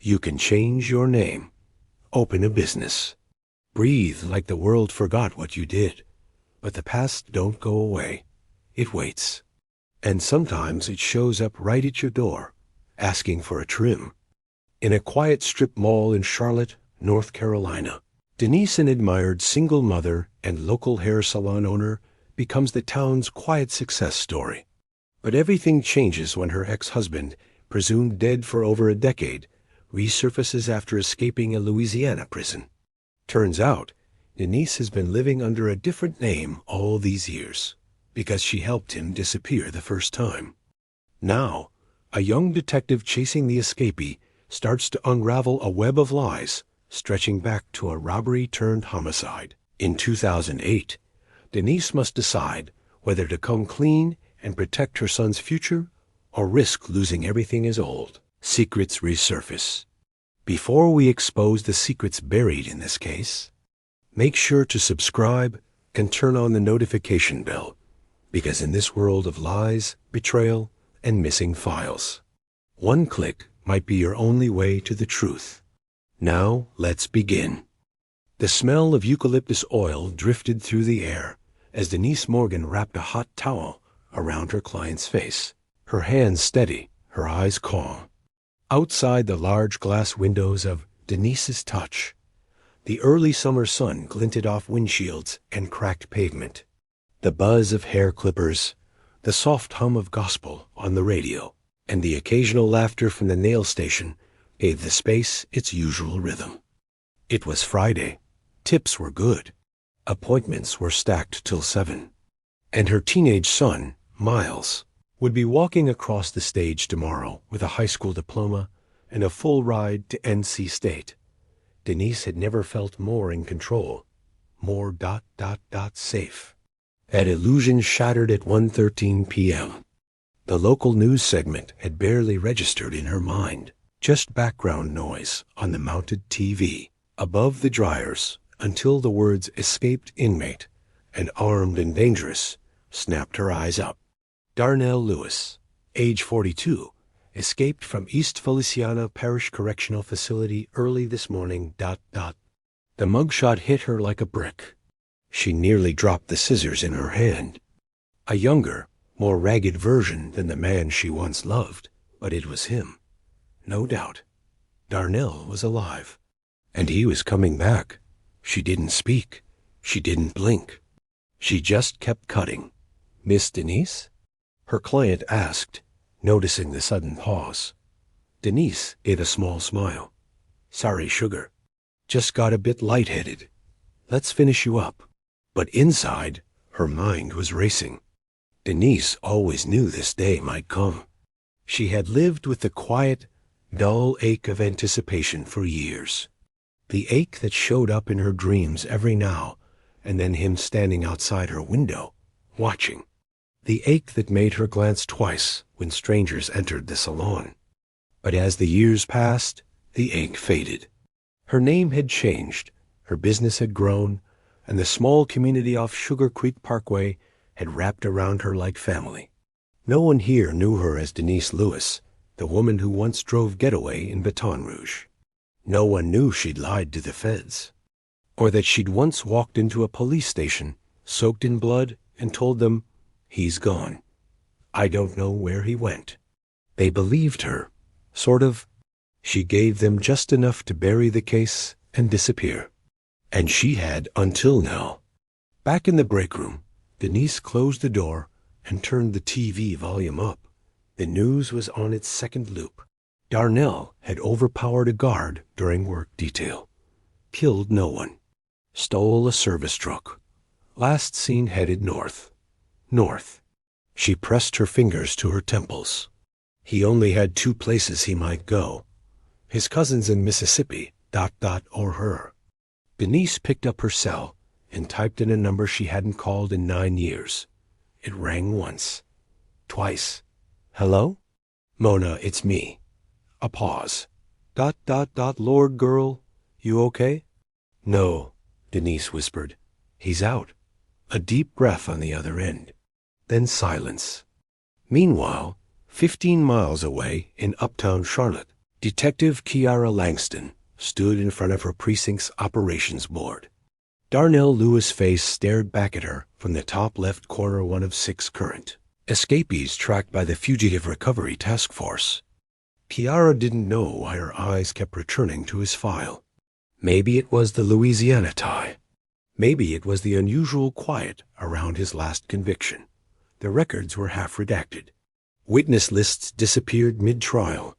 You can change your name, open a business, breathe like the world forgot what you did. But the past don't go away. It waits. And sometimes it shows up right at your door, asking for a trim. In a quiet strip mall in Charlotte, North Carolina, Denise, an admired single mother and local hair salon owner, becomes the town's quiet success story. But everything changes when her ex-husband, presumed dead for over a decade, resurfaces after escaping a Louisiana prison. Turns out, Denise has been living under a different name all these years, because she helped him disappear the first time. Now, a young detective chasing the escapee starts to unravel a web of lies, stretching back to a robbery-turned-homicide. In 2008, Denise must decide whether to come clean and protect her son's future or risk losing everything as old. Secrets resurface. Before we expose the secrets buried in this case, make sure to subscribe and turn on the notification bell, because in this world of lies, betrayal, and missing files, one click might be your only way to the truth. Now, let's begin. The smell of eucalyptus oil drifted through the air as Denise Morgan wrapped a hot towel around her client's face, her hands steady, her eyes calm. Outside the large glass windows of Denise's Touch, the early summer sun glinted off windshields and cracked pavement. The buzz of hair clippers, the soft hum of gospel on the radio, and the occasional laughter from the nail station gave the space its usual rhythm. It was Friday. Tips were good. Appointments were stacked till 7. And her teenage son, Miles, would be walking across the stage tomorrow with a high school diploma and a full ride to NC State. Denise had never felt more in control, more safe. That illusion shattered at 1:13 p.m. The local news segment had barely registered in her mind, just background noise on the mounted TV above the dryers until the words "escaped inmate" and "armed and dangerous" snapped her eyes up. Darnell Lewis, age 42, escaped from East Feliciana Parish Correctional Facility early this morning. The mugshot hit her like a brick. She nearly dropped the scissors in her hand. A younger, more ragged version than the man she once loved, but it was him. No doubt. Darnell was alive. And he was coming back. She didn't speak. She didn't blink. She just kept cutting. "Miss Denise?" her client asked, noticing the sudden pause. Denise gave a small smile. "Sorry, sugar. Just got a bit lightheaded. Let's finish you up." But inside, her mind was racing. Denise always knew this day might come. She had lived with the quiet, dull ache of anticipation for years. The ache that showed up in her dreams every now and then, him standing outside her window, watching. The ache that made her glance twice when strangers entered the salon. But as the years passed, the ache faded. Her name had changed, her business had grown, and the small community off Sugar Creek Parkway had wrapped around her like family. No one here knew her as Denise Lewis, the woman who once drove Getaway in Baton Rouge. No one knew she'd lied to the feds, or that she'd once walked into a police station, soaked in blood, and told them, "He's gone. I don't know where he went." They believed her, sort of. She gave them just enough to bury the case and disappear. And she had until now. Back in the break room, Denise closed the door and turned the TV volume up. The news was on its second loop. Darnell had overpowered a guard during work detail. Killed no one. Stole a service truck. Last seen headed north. North. She pressed her fingers to her temples. He only had 2 places he might go. His cousins in Mississippi, or her. Denise picked up her cell and typed in a number she hadn't called in 9 years. It rang once. Twice. "Hello? Mona, it's me." A pause. Lord girl, you okay?" "No," Denise whispered. "He's out." A deep breath on the other end. Then silence. Meanwhile, 15 miles away in uptown Charlotte, Detective Kiara Langston stood in front of her precinct's operations board. Darnell Lewis' face stared back at her from the top left corner one of 6 current. Escapees tracked by the Fugitive Recovery Task Force. Kiara didn't know why her eyes kept returning to his file. Maybe it was the Louisiana tie. Maybe it was the unusual quiet around his last conviction. The records were half redacted. Witness lists disappeared mid-trial.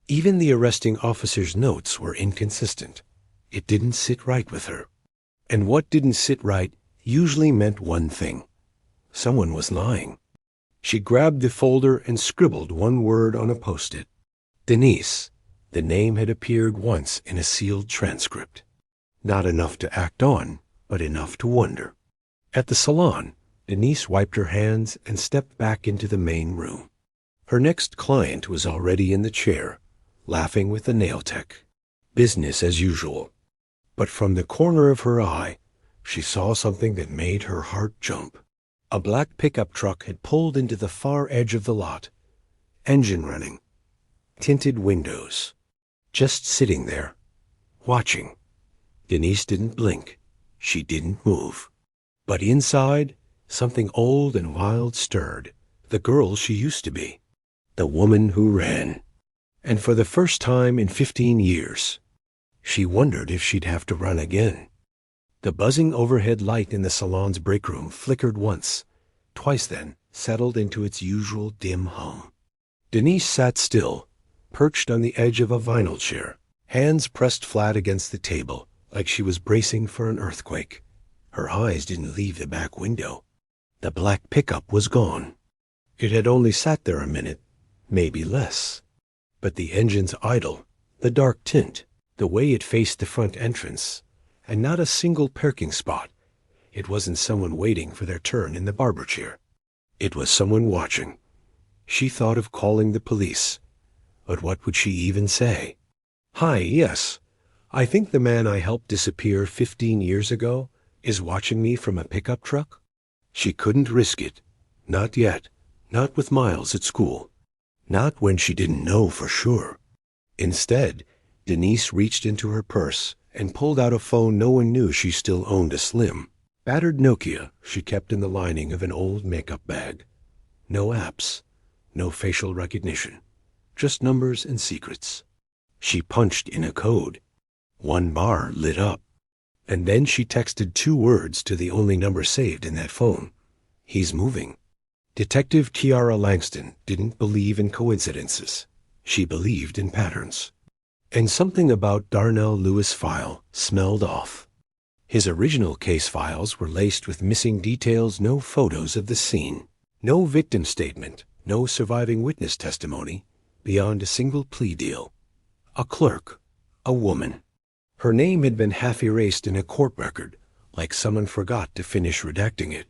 Even the arresting officer's notes were inconsistent. It didn't sit right with her. And what didn't sit right usually meant one thing. Someone was lying. She grabbed the folder and scribbled one word on a post-it. Denise. The name had appeared once in a sealed transcript. Not enough to act on, but enough to wonder. At the salon, Denise wiped her hands and stepped back into the main room. Her next client was already in the chair, laughing with the nail tech. Business as usual. But from the corner of her eye, she saw something that made her heart jump. A black pickup truck had pulled into the far edge of the lot. Engine running. Tinted windows. Just sitting there, watching. Denise didn't blink. She didn't move. But inside, something old and wild stirred. The girl she used to be. The woman who ran. And for the first time in 15 years, she wondered if she'd have to run again. The buzzing overhead light in the salon's break room flickered once, twice then settled into its usual dim hum. Denise sat still, perched on the edge of a vinyl chair, hands pressed flat against the table, like she was bracing for an earthquake. Her eyes didn't leave the back window. The black pickup was gone. It had only sat there a minute, maybe less. But the engine's idle, the dark tint, the way it faced the front entrance, and not a single parking spot. It wasn't someone waiting for their turn in the barber chair. It was someone watching. She thought of calling the police. But what would she even say? Hi, yes. I think the man I helped disappear 15 years ago is watching me from a pickup truck. She couldn't risk it. Not yet. Not with Miles at school. Not when she didn't know for sure. Instead, Denise reached into her purse and pulled out a phone no one knew she still owned a slim, battered Nokia she kept in the lining of an old makeup bag. No apps, no facial recognition, just numbers and secrets. She punched in a code. 1 bar lit up. And then she texted 2 words to the only number saved in that phone. He's moving. Detective Kiara Langston didn't believe in coincidences. She believed in patterns. And something about Darnell Lewis' file smelled off. His original case files were laced with missing details, no photos of the scene, no victim statement, no surviving witness testimony, beyond a single plea deal. A clerk, a woman. Her name had been half erased in a court record, like someone forgot to finish redacting it.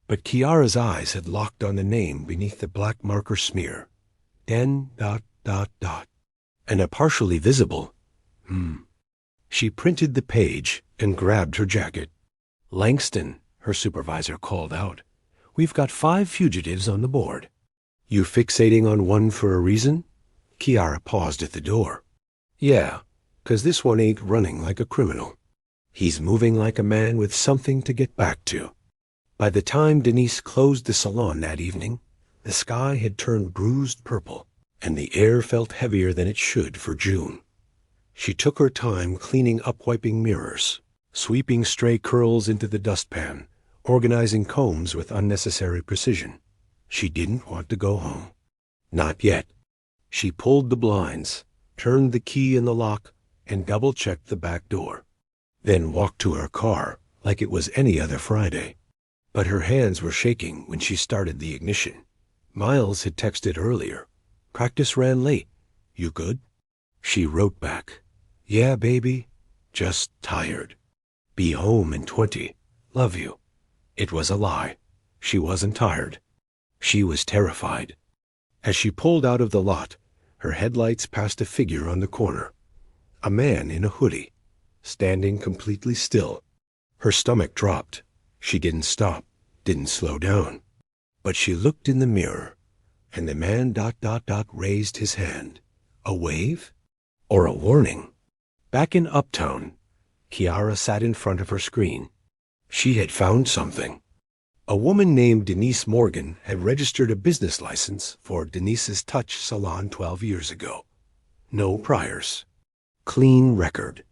But Kiara's eyes had locked on the name beneath the black marker smear. Den ... And a partially visible She printed the page and grabbed her jacket. Langston, her supervisor called out. We've got 5 fugitives on the board. You fixating on one for a reason? Kiara paused at the door. Yeah, 'cause this one ain't running like a criminal. He's moving like a man with something to get back to. By the time Denise closed the salon that evening, the sky had turned bruised purple, and the air felt heavier than it should for June. She took her time cleaning up wiping mirrors, sweeping stray curls into the dustpan, organizing combs with unnecessary precision. She didn't want to go home. Not yet. She pulled the blinds, turned the key in the lock, and double-checked the back door. Then walked to her car like it was any other Friday. But her hands were shaking when she started the ignition. Miles had texted earlier. Practice ran late. You good? She wrote back. Yeah, baby. Just tired. Be home in 20. Love you. It was a lie. She wasn't tired. She was terrified. As she pulled out of the lot, her headlights passed a figure on the corner. A man in a hoodie, standing completely still. Her stomach dropped. She didn't stop, didn't slow down. But she looked in the mirror, and the man ... raised his hand. A wave? Or a warning. Back in Uptown, Kiara sat in front of her screen. She had found something. A woman named Denise Morgan had registered a business license for Denise's Touch salon 12 years ago. No priors. Clean record.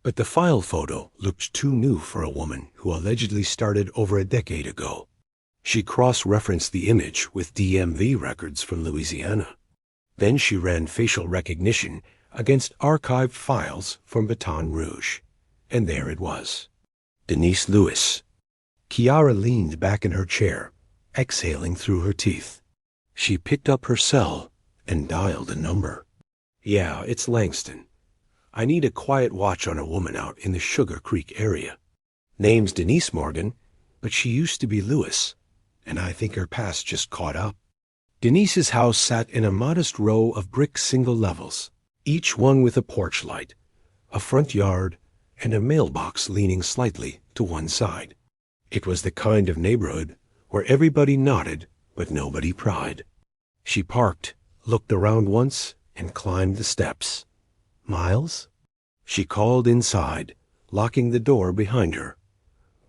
But the file photo looked too new for a woman who allegedly started over a decade ago. She cross-referenced the image with DMV records from Louisiana. Then she ran facial recognition against archived files from Baton Rouge. And there it was. Denise Lewis. Kiara leaned back in her chair, exhaling through her teeth. She picked up her cell and dialed a number. Yeah, it's Langston. I need a quiet watch on a woman out in the Sugar Creek area. Name's Denise Morgan, but she used to be Lewis, and I think her past just caught up. Denise's house sat in a modest row of brick single levels, each one with a porch light, a front yard, and a mailbox leaning slightly to one side. It was the kind of neighborhood where everybody nodded, but nobody pried. She parked, looked around once, and climbed the steps. Miles? She called inside, locking the door behind her.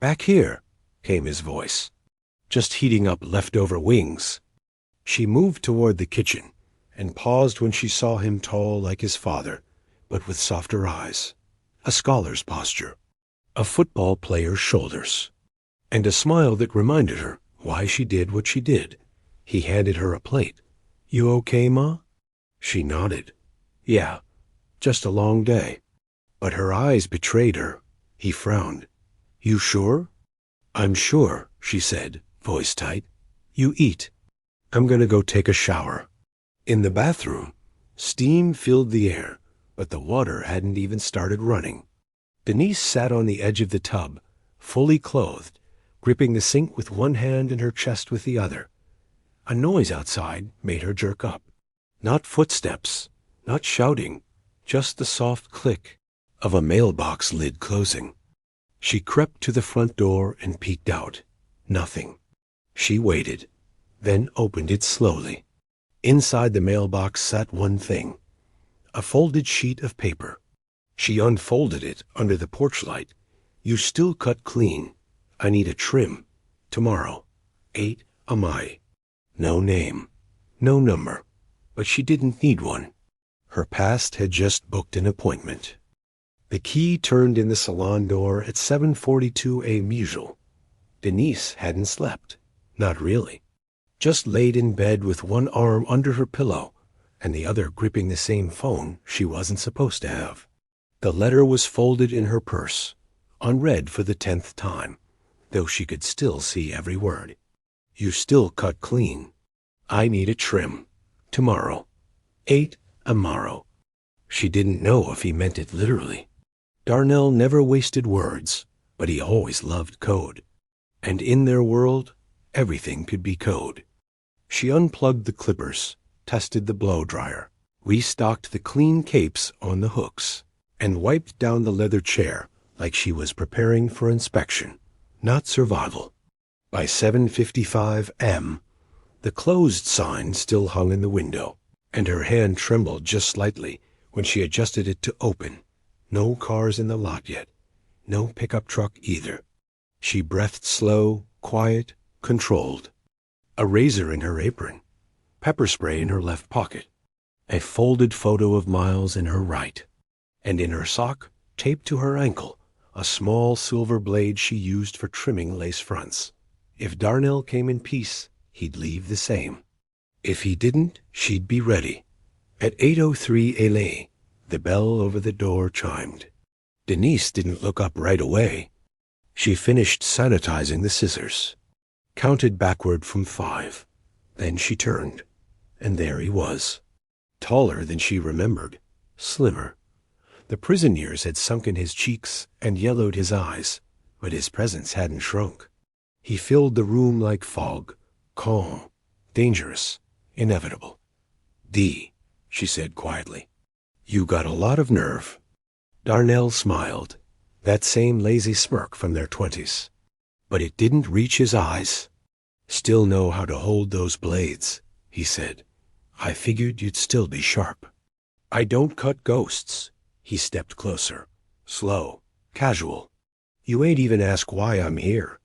Back here, came his voice. Just heating up leftover wings. She moved toward the kitchen and paused when she saw him tall like his father, but with softer eyes, a scholar's posture, a football player's shoulders, and a smile that reminded her why she did what she did. He handed her a plate. You okay, Ma? She nodded. Yeah. Just a long day. But her eyes betrayed her. He frowned. You sure? I'm sure, she said, voice tight. You eat. I'm gonna go take a shower. In the bathroom, steam filled the air, but the water hadn't even started running. Denise sat on the edge of the tub, fully clothed, gripping the sink with one hand and her chest with the other. A noise outside made her jerk up. Not footsteps, not shouting, just the soft click of a mailbox lid closing. She crept to the front door and peeked out. Nothing. She waited, then opened it slowly. Inside the mailbox sat one thing, a folded sheet of paper. She unfolded it under the porch light. You still cut clean. I need a trim. Tomorrow. 8 Amai. No name. No number. But she didn't need one. Her past had just booked an appointment. The key turned in the salon door at 7:42 a.m. usual. Denise hadn't slept. Not really. Just laid in bed with one arm under her pillow and the other gripping the same phone she wasn't supposed to have. The letter was folded in her purse, unread for the 10th time, though she could still see every word. You still cut clean. I need a trim. Tomorrow. 8 Amaro. She didn't know if he meant it literally. Darnell never wasted words, but he always loved code. And in their world, everything could be code. She unplugged the clippers, tested the blow dryer, restocked the clean capes on the hooks, and wiped down the leather chair like she was preparing for inspection, not survival. By 7:55 a.m., the closed sign still hung in the window, and her hand trembled just slightly when she adjusted it to open. No cars in the lot yet. No pickup truck either. She breathed slow, quiet, controlled. A razor in her apron. Pepper spray in her left pocket. A folded photo of Miles in her right. And in her sock, taped to her ankle, a small silver blade she used for trimming lace fronts. If Darnell came in peace, he'd leave the same. If he didn't, she'd be ready. At 8:03 a.m., the bell over the door chimed. Denise didn't look up right away. She finished sanitizing the scissors, counted backward from 5. Then she turned, and there he was. Taller than she remembered, slimmer. The prison years had sunken his cheeks and yellowed his eyes, but his presence hadn't shrunk. He filled the room like fog, calm, dangerous, inevitable. "D," she said quietly. "You got a lot of nerve." Darnell smiled, that same lazy smirk from their 20s. But it didn't reach his eyes. "Still know how to hold those blades," he said. "I figured you'd still be sharp." I don't cut ghosts. He stepped closer. Slow. Casual. You ain't even asked why I'm here.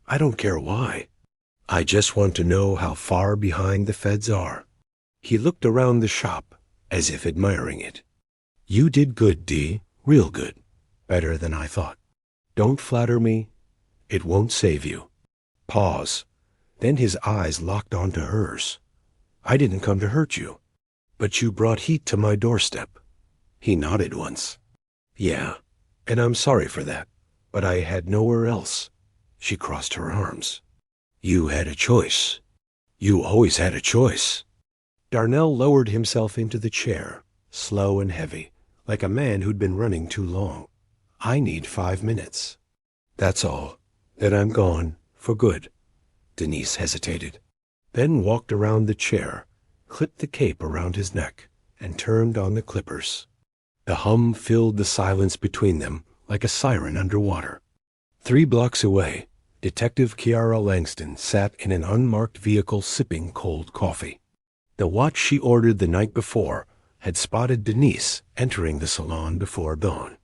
I don't care why. I just want to know how far behind the feds are. He looked around the shop, as if admiring it. You did good, Dee. Real good. Better than I thought. Don't flatter me. It won't save you. Pause. Then his eyes locked onto hers. I didn't come to hurt you. But you brought heat to my doorstep. He nodded once. Yeah, and I'm sorry for that, but I had nowhere else. She crossed her arms. You had a choice. You always had a choice. Darnell lowered himself into the chair, slow and heavy, like a man who'd been running too long. I need 5 minutes. That's all. Then I'm gone, for good. Denise hesitated, then walked around the chair, clipped the cape around his neck, and turned on the clippers. The hum filled the silence between them like a siren underwater. 3 blocks away, Detective Kiara Langston sat in an unmarked vehicle sipping cold coffee. The watch she ordered the night before had spotted Denise entering the salon before dawn.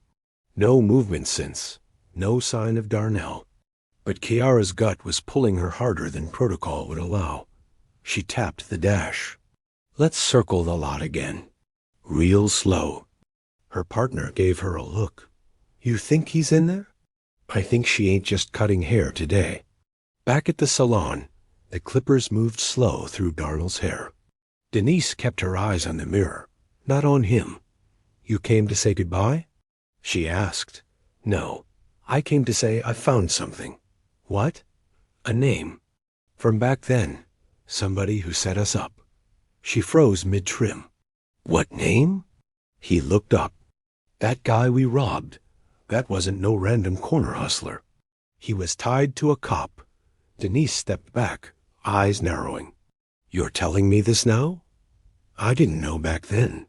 No movement since, no sign of Darnell. But Kiara's gut was pulling her harder than protocol would allow. She tapped the dash. Let's circle the lot again. Real slow. Her partner gave her a look. You think he's in there? I think she ain't just cutting hair today. Back at the salon, the clippers moved slow through Darnell's hair. Denise kept her eyes on the mirror, not on him. You came to say goodbye? She asked. No, I came to say I found something. What? A name. From back then, somebody who set us up. She froze mid-trim. What name? He looked up. That guy we robbed. That wasn't no random corner hustler. He was tied to a cop. Denise stepped back, eyes narrowing. You're telling me this now? I didn't know back then.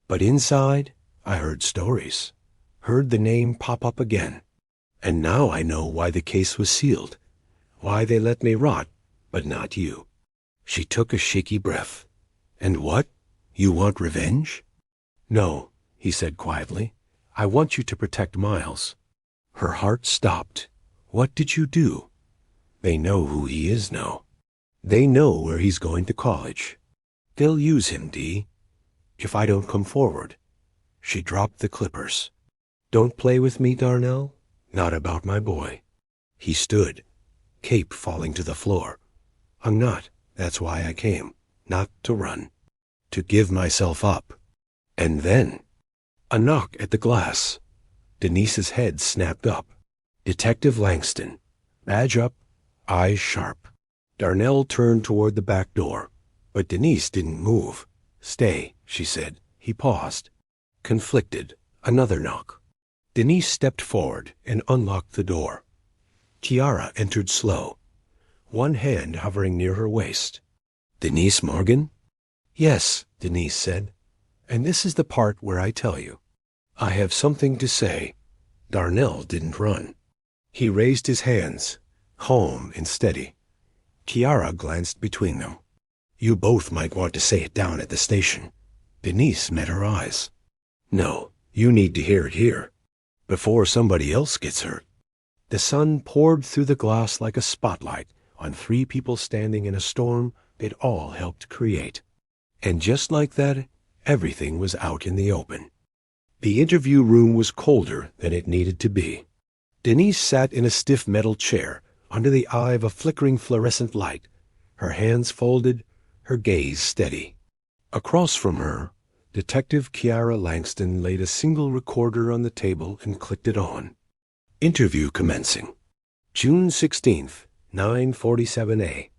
But inside, I heard stories. Heard the name pop up again. And now I know why the case was sealed. Why they let me rot, but not you. She took a shaky breath. And what? You want revenge? No, he said quietly. I want you to protect Miles. Her heart stopped. What did you do? They know who he is now. They know where he's going to college. They'll use him, Dee. If I don't come forward. She dropped the clippers. Don't play with me, Darnell. Not about my boy. He stood, cape falling to the floor. I'm not. That's why I came. Not to run. To give myself up. And then, a knock at the glass. Denise's head snapped up. Detective Langston. Badge up, eyes sharp. Darnell turned toward the back door, but Denise didn't move. Stay, she said. He paused. Conflicted. Another knock. Denise stepped forward and unlocked the door. Kiara entered slow, one hand hovering near her waist. Denise Morgan? Yes, Denise said. And this is the part where I tell you. I have something to say. Darnell didn't run. He raised his hands, calm and steady. Kiara glanced between them. You both might want to say it down at the station. Denise met her eyes. No, you need to hear it here, before somebody else gets hurt. The sun poured through the glass like a spotlight on 3 people standing in a storm they'd all helped create. And just like that, everything was out in the open. The interview room was colder than it needed to be. Denise sat in a stiff metal chair under the eye of a flickering fluorescent light, her hands folded, her gaze steady. Across from her, Detective Kiara Langston laid a single recorder on the table and clicked it on. Interview commencing. June 16th, 9:47 a.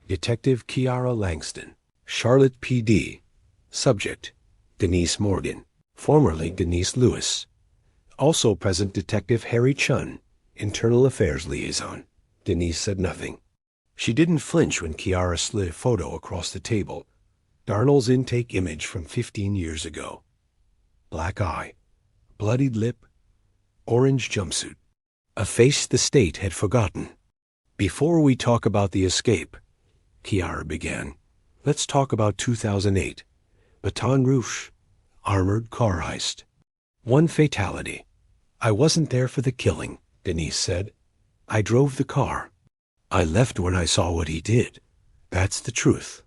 Detective Kiara Langston, Charlotte PD. Subject, Denise Morgan, formerly Denise Lewis. Also present Detective Harry Chun, Internal Affairs Liaison. Denise said nothing. She didn't flinch when Kiara slid a photo across the table. Darnell's intake image from 15 years ago. Black eye, bloodied lip, orange jumpsuit. A face the state had forgotten. Before we talk about the escape, Kiara began, let's talk about 2008. Baton Rouge. armored car heist. One fatality. I wasn't there for the killing, Denise said. I drove the car. I left when I saw what he did. That's the truth.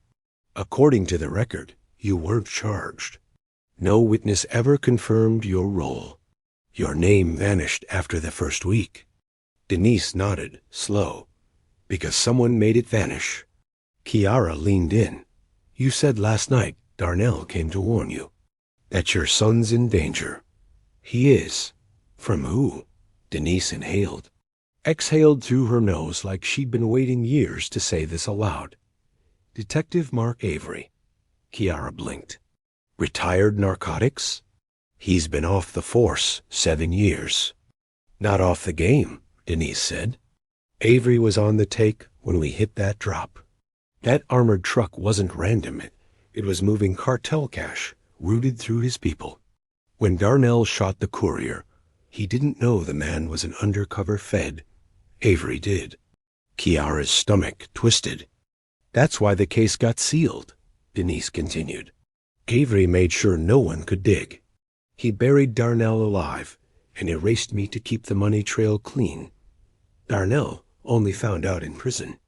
According to the record, you weren't charged. No witness ever confirmed your role. Your name vanished after the first week. Denise nodded, slow. Because someone made it vanish. Kiara leaned in. You said last night Darnell came to warn you. That your son's in danger. He is. From who? Denise inhaled. Exhaled through her nose like she'd been waiting years to say this aloud. Detective Mark Avery. Kiara blinked. Retired narcotics? He's been off the force 7 years. Not off the game, Denise said. Avery was on the take when we hit that drop. That armored truck wasn't random. It was moving cartel cash, routed through his people. When Darnell shot the courier, he didn't know the man was an undercover Fed. Avery did. Kiara's stomach twisted. That's why the case got sealed, Denise continued. Avery made sure no one could dig. He buried Darnell alive and erased me to keep the money trail clean. Darnell only found out in prison.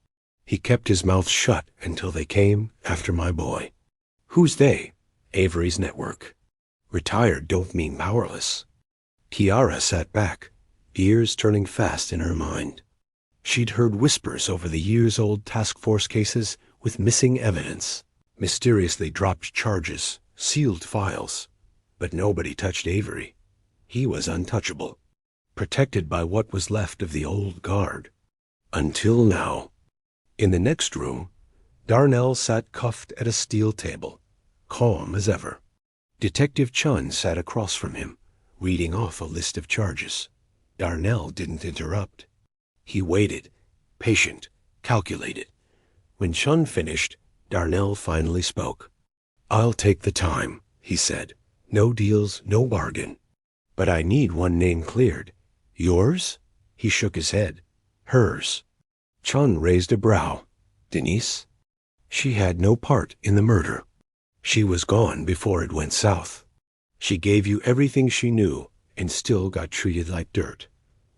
He kept his mouth shut until they came after my boy. Who's they? Avery's network. Retired don't mean powerless. Kiara sat back, ears turning fast in her mind. She'd heard whispers over the years-old task force cases with missing evidence, mysteriously dropped charges, sealed files. But nobody touched Avery. He was untouchable, protected by what was left of the old guard. Until now. In the next room, Darnell sat cuffed at a steel table, calm as ever. Detective Chun sat across from him, reading off a list of charges. Darnell didn't interrupt. He waited, patient, calculated. When Chun finished, Darnell finally spoke. I'll take the time, he said. No deals, no bargain. But I need one name cleared. Yours? He shook his head. Hers. Chun raised a brow. Denise? She had no part in the murder. She was gone before it went south. She gave you everything she knew and still got treated like dirt.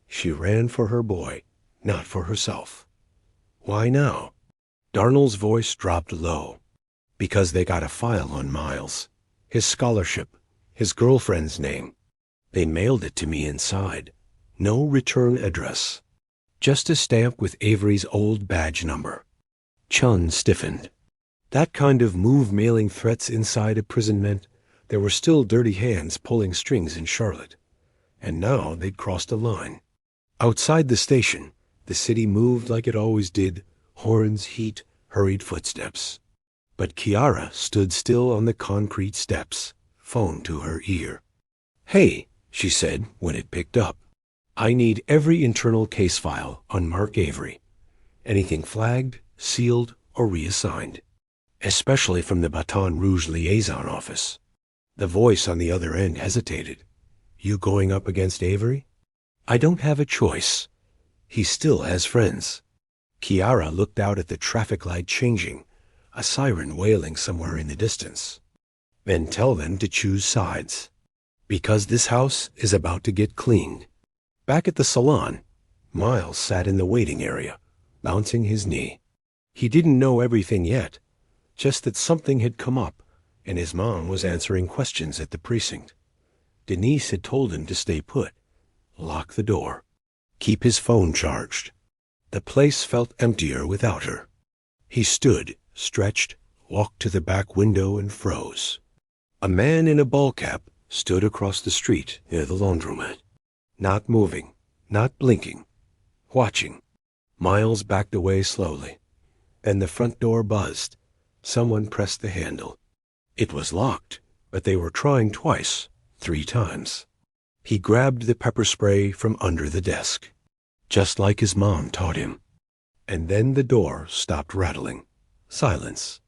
She ran for her boy, not for herself. Why now? Darnell's voice dropped low. Because they got a file on Miles. His scholarship, his girlfriend's name. They mailed it to me inside. No return address. Just a stamp with Avery's old badge number. Chun stiffened. That kind of move mailing threats inside a prison meant there were still dirty hands pulling strings in Charlotte. And now they'd crossed a line. Outside the station, the city moved like it always did, horns, heat, hurried footsteps. But Kiara stood still on the concrete steps, phone to her ear. Hey, she said when it picked up. I need every internal case file on Mark Avery. Anything flagged, sealed, or reassigned. Especially from the Baton Rouge liaison office. The voice on the other end hesitated. You going up against Avery? I don't have a choice. He still has friends. Kiara looked out at the traffic light changing, a siren wailing somewhere in the distance. Then tell them to choose sides. Because this house is about to get cleaned. Back at the salon, Miles sat in the waiting area, bouncing his knee. He didn't know everything yet, just that something had come up, and his mom was answering questions at the precinct. Denise had told him to stay put, lock the door, keep his phone charged. The place felt emptier without her. He stood, stretched, walked to the back window and froze. A man in a ball cap stood across the street near the laundromat. Not moving, not blinking, watching. Miles backed away slowly. Then the front door buzzed. Someone pressed the handle. It was locked, but they were trying twice, 3 times. He grabbed the pepper spray from under the desk, just like his mom taught him. And then the door stopped rattling. Silence.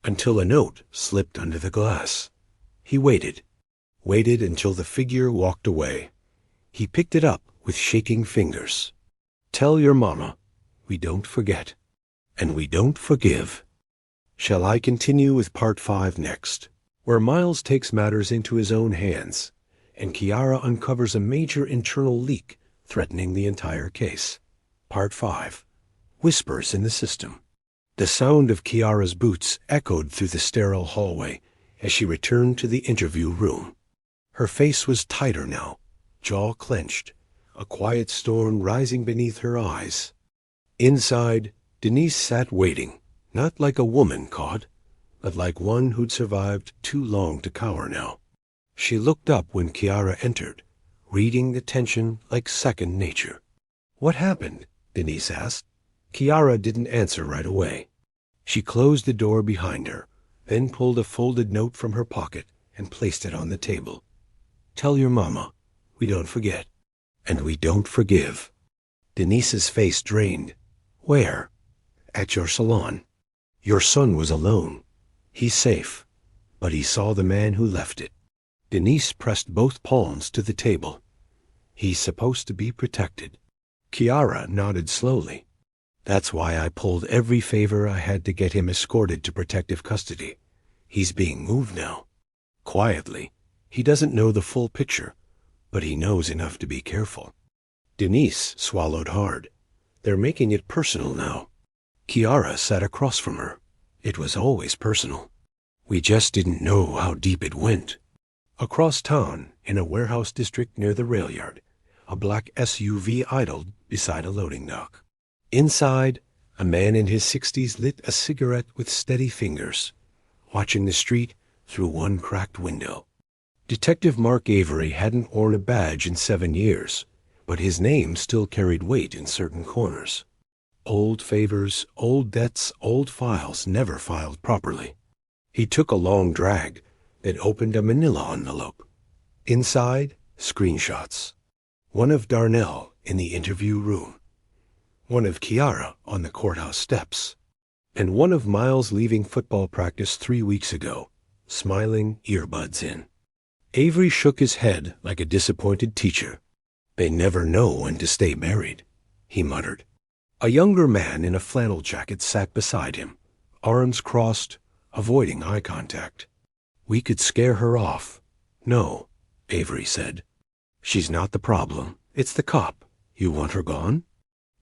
Until a note slipped under the glass. He waited until the figure walked away. He picked it up with shaking fingers. Tell your mama, we don't forget, and we don't forgive. Shall I continue with part 5 next? where Miles takes matters into his own hands, and Kiara uncovers a major internal leak threatening the entire case. Part 5. Whispers in the System. The sound of Kiara's boots echoed through the sterile hallway as she returned to the interview room. Her face was tighter now, jaw clenched, a quiet storm rising beneath her eyes. Inside, Denise sat waiting, not like a woman caught, but like one who'd survived too long to cower now. She looked up when Kiara entered, reading the tension like second nature. "What happened?" Denise asked. Kiara didn't answer right away. She closed the door behind her, then pulled a folded note from her pocket and placed it on the table. "Tell your mama. We don't forget. And we don't forgive." Denise's face drained. "Where?" "At your salon. Your son was alone. He's safe, but he saw the man who left it." Denise pressed both palms to the table. "He's supposed to be protected." Kiara nodded slowly. "That's why I pulled every favor I had to get him escorted to protective custody. He's being moved now. Quietly. He doesn't know the full picture, but he knows enough to be careful." Denise swallowed hard. They're making it personal now. Kiara sat across from her. It was always personal. We just didn't know how deep it went. Across town, in a warehouse district near the rail yard, a black SUV idled beside a loading dock. Inside, a man in his 60s lit a cigarette with steady fingers, watching the street through one cracked window. Detective Mark Avery hadn't worn a badge in 7 years, but his name still carried weight in certain corners. Old favors, old debts, old files never filed properly. He took a long drag, then opened a manila envelope. Inside, screenshots. One of Darnell in the interview room. One of Kiara on the courthouse steps. And one of Miles leaving football practice 3 weeks ago, smiling, earbuds in. Avery shook his head like a disappointed teacher. "They never know when to stay married," he muttered. A younger man in a flannel jacket sat beside him, arms crossed, avoiding eye contact. "We could scare her off." "No," Avery said. "She's not the problem. It's the cop. You want her gone?"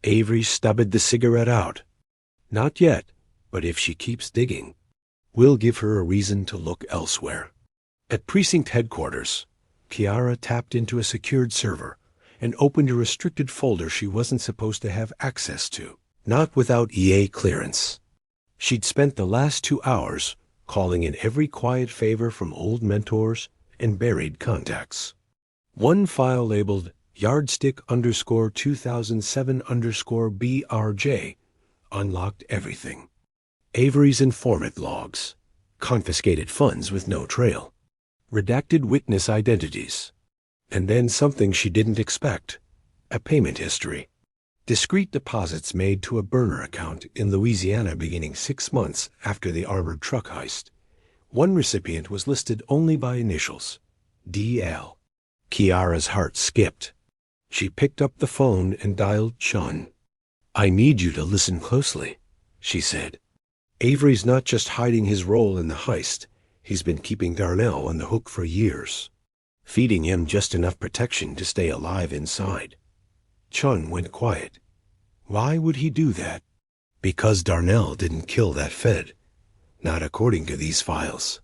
Avery stubbed the cigarette out. "Not yet, but if she keeps digging, we'll give her a reason to look elsewhere." At precinct headquarters, Kiara tapped into a secured server and opened a restricted folder she wasn't supposed to have access to, not without EA clearance. She'd spent the last 2 hours calling in every quiet favor from old mentors and buried contacts. One file labeled yardstick_2007_BRJ unlocked everything. Avery's informant logs, confiscated funds with no trail, redacted witness identities, and then something she didn't expect, a payment history. Discrete deposits made to a burner account in Louisiana beginning 6 months after the armored truck heist. One recipient was listed only by initials, DL. Kiara's heart skipped. She picked up the phone and dialed Chun. "I need you to listen closely," she said. "Avery's not just hiding his role in the heist. He's been keeping Darnell on the hook for years, feeding him just enough protection to stay alive inside." Chun went quiet. "Why would he do that?" "Because Darnell didn't kill that Fed. Not according to these files."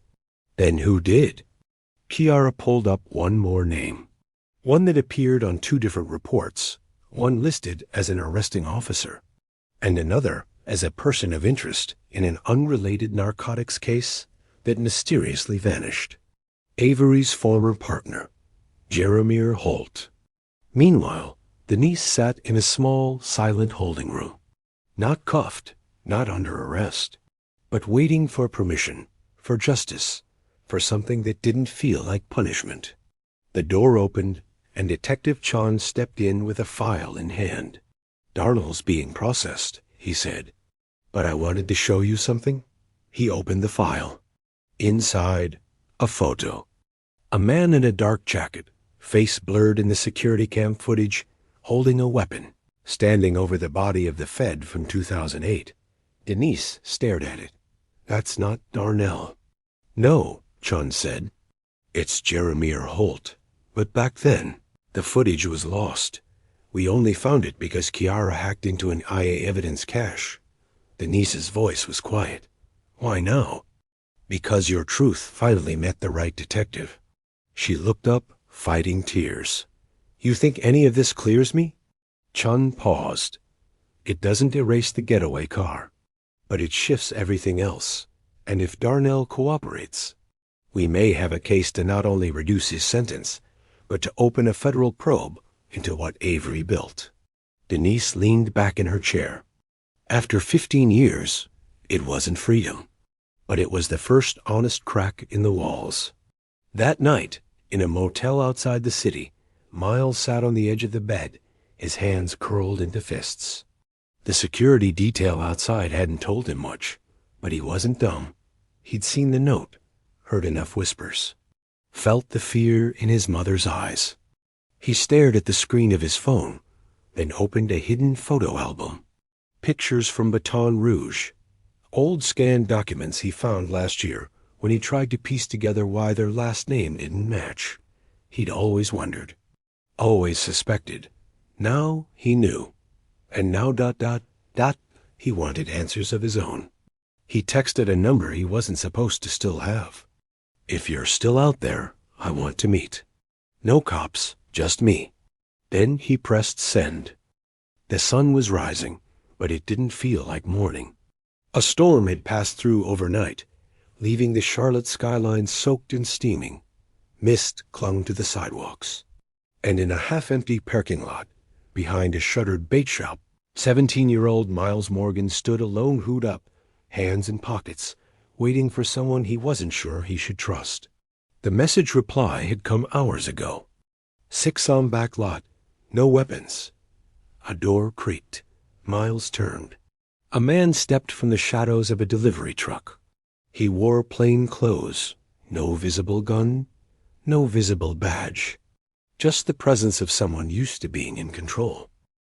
"Then who did?" Kiara pulled up one more name. One that appeared on 2 different reports, one listed as an arresting officer, and another as a person of interest in an unrelated narcotics case that mysteriously vanished. Avery's former partner, Jeremiah Holt. Meanwhile, Denise sat in a small, silent holding room. Not cuffed, not under arrest, but waiting for permission, for justice, for something that didn't feel like punishment. The door opened, and Detective Chun stepped in with a file in hand. "Darnell's being processed," he said. "But I wanted to show you something." He opened the file. Inside, a photo. A man in a dark jacket, face blurred in the security cam footage, holding a weapon, standing over the body of the Fed from 2008. Denise stared at it. "That's not Darnell." "No," Chun said. It's Jeremiah Holt. But back then, the footage was lost. We only found it because Kiara hacked into an IA evidence cache. Denise's voice was quiet. Why now? Because your truth finally met the right detective. She looked up, fighting tears. You think any of this clears me? Chun paused. It doesn't erase the getaway car, but it shifts everything else. And if Darnell cooperates, we may have a case to not only reduce his sentence, but to open a federal probe into what Avery built. Denise leaned back in her chair. After 15 years, it wasn't freedom, but it was the first honest crack in the walls. That night, in a motel outside the city, Miles sat on the edge of the bed, his hands curled into fists. The security detail outside hadn't told him much, but he wasn't dumb. He'd seen the note, heard enough whispers, felt the fear in his mother's eyes. He stared at the screen of his phone, then opened a hidden photo album. Pictures from Baton Rouge, old scanned documents he found last year when he tried to piece together why their last name didn't match. He'd always wondered, always suspected. Now he knew. And now ... he wanted answers of his own. He texted a number he wasn't supposed to still have. If you're still out there, I want to meet. No cops, just me. Then he pressed send. The sun was rising, but it didn't feel like morning. A storm had passed through overnight, leaving the Charlotte skyline soaked and steaming. Mist clung to the sidewalks. And in a half-empty parking lot, behind a shuttered bait shop, 17-year-old Miles Morgan stood alone, hood up, hands in pockets, waiting for someone he wasn't sure he should trust. The message reply had come hours ago. 6 on back lot, no weapons. A door creaked. Miles turned. A man stepped from the shadows of a delivery truck. He wore plain clothes, no visible gun, no visible badge. Just the presence of someone used to being in control.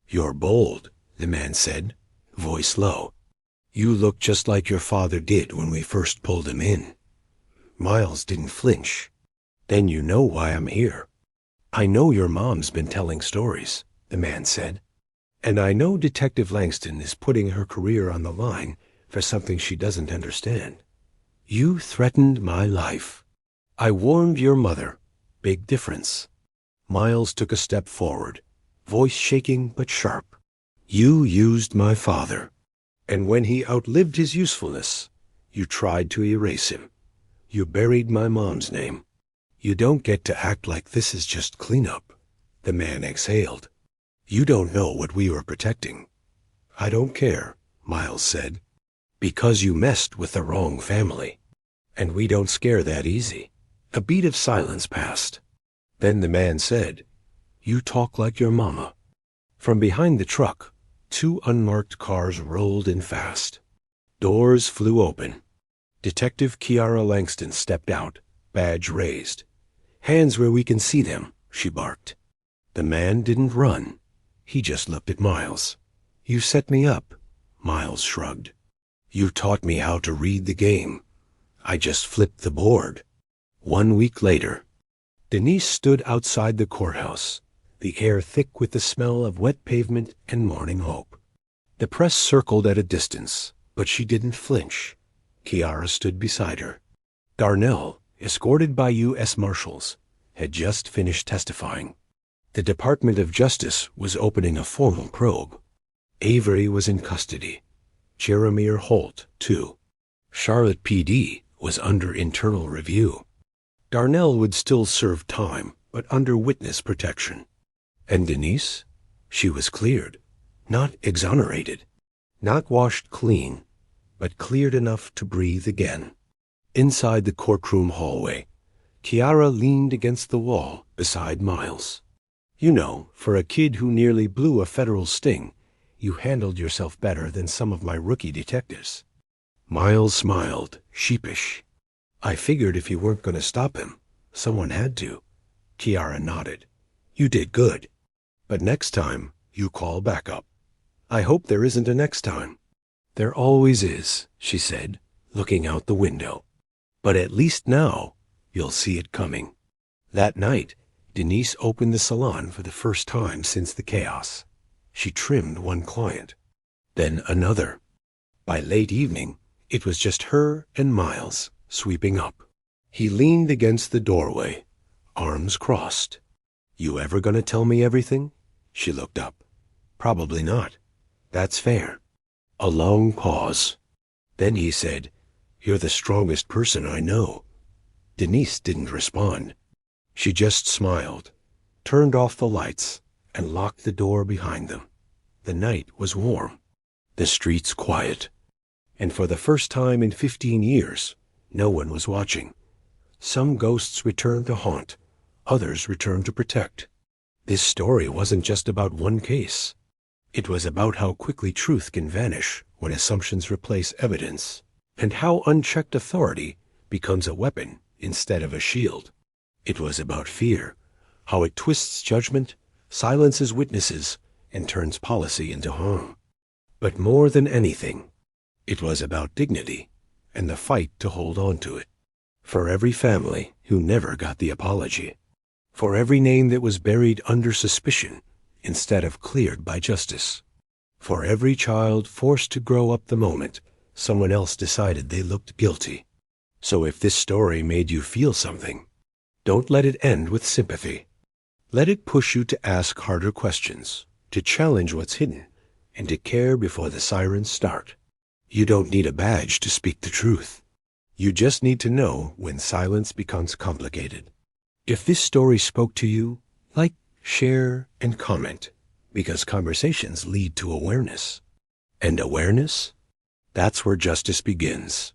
You're bold, the man said, voice low. You look just like your father did when we first pulled him in. Miles didn't flinch. Then you know why I'm here. I know your mom's been telling stories, the man said. And I know Detective Langston is putting her career on the line for something she doesn't understand. You threatened my life. I warned your mother. Big difference. Miles took a step forward, voice shaking but sharp. You used my father. And when he outlived his usefulness, you tried to erase him. You buried my mom's name. You don't get to act like this is just cleanup. The man exhaled. You don't know what we were protecting. I don't care, Miles said. Because you messed with the wrong family. And we don't scare that easy. A beat of silence passed. Then the man said, You talk like your mama. From behind the truck, 2 unmarked cars rolled in fast. Doors flew open. Detective Kiara Langston stepped out, badge raised. Hands where we can see them, she barked. The man didn't run. He just looked at Miles. You set me up, Miles shrugged. You taught me how to read the game. I just flipped the board. 1 week later, Denise stood outside the courthouse, the air thick with the smell of wet pavement and morning hope. The press circled at a distance, but she didn't flinch. Kiara stood beside her. Darnell, escorted by U.S. Marshals, had just finished testifying. The Department of Justice was opening a formal probe. Avery was in custody. Jeremiah Holt, too. Charlotte PD was under internal review. Darnell would still serve time, but under witness protection. And Denise? She was cleared. Not exonerated. Not washed clean, but cleared enough to breathe again. Inside the courtroom hallway, Kiara leaned against the wall beside Miles. You know, for a kid who nearly blew a federal sting, you handled yourself better than some of my rookie detectives. Miles smiled, sheepish. I figured if you weren't going to stop him, someone had to. Kiara nodded. You did good. But next time, you call back up. I hope there isn't a next time. There always is, she said, looking out the window. But at least now, you'll see it coming. That night, Denise opened the salon for the first time since the chaos. She trimmed one client, then another. By late evening, it was just her and Miles sweeping up. He leaned against the doorway, arms crossed. "You ever gonna tell me everything?" She looked up. "Probably not. That's fair." A long pause. Then he said, "You're the strongest person I know." Denise didn't respond. She just smiled, turned off the lights, and locked the door behind them. The night was warm, the streets quiet, and for the first time in 15 years, no one was watching. Some ghosts returned to haunt, others returned to protect. This story wasn't just about one case. It was about how quickly truth can vanish when assumptions replace evidence, and how unchecked authority becomes a weapon instead of a shield. It was about fear, how it twists judgment, silences witnesses, and turns policy into harm. But more than anything, it was about dignity and the fight to hold on to it. For every family who never got the apology, for every name that was buried under suspicion instead of cleared by justice, for every child forced to grow up the moment someone else decided they looked guilty. So if this story made you feel something, don't let it end with sympathy. Let it push you to ask harder questions, to challenge what's hidden, and to care before the sirens start. You don't need a badge to speak the truth. You just need to know when silence becomes complicated. If this story spoke to you, like, share, and comment, because conversations lead to awareness. And awareness? That's where justice begins.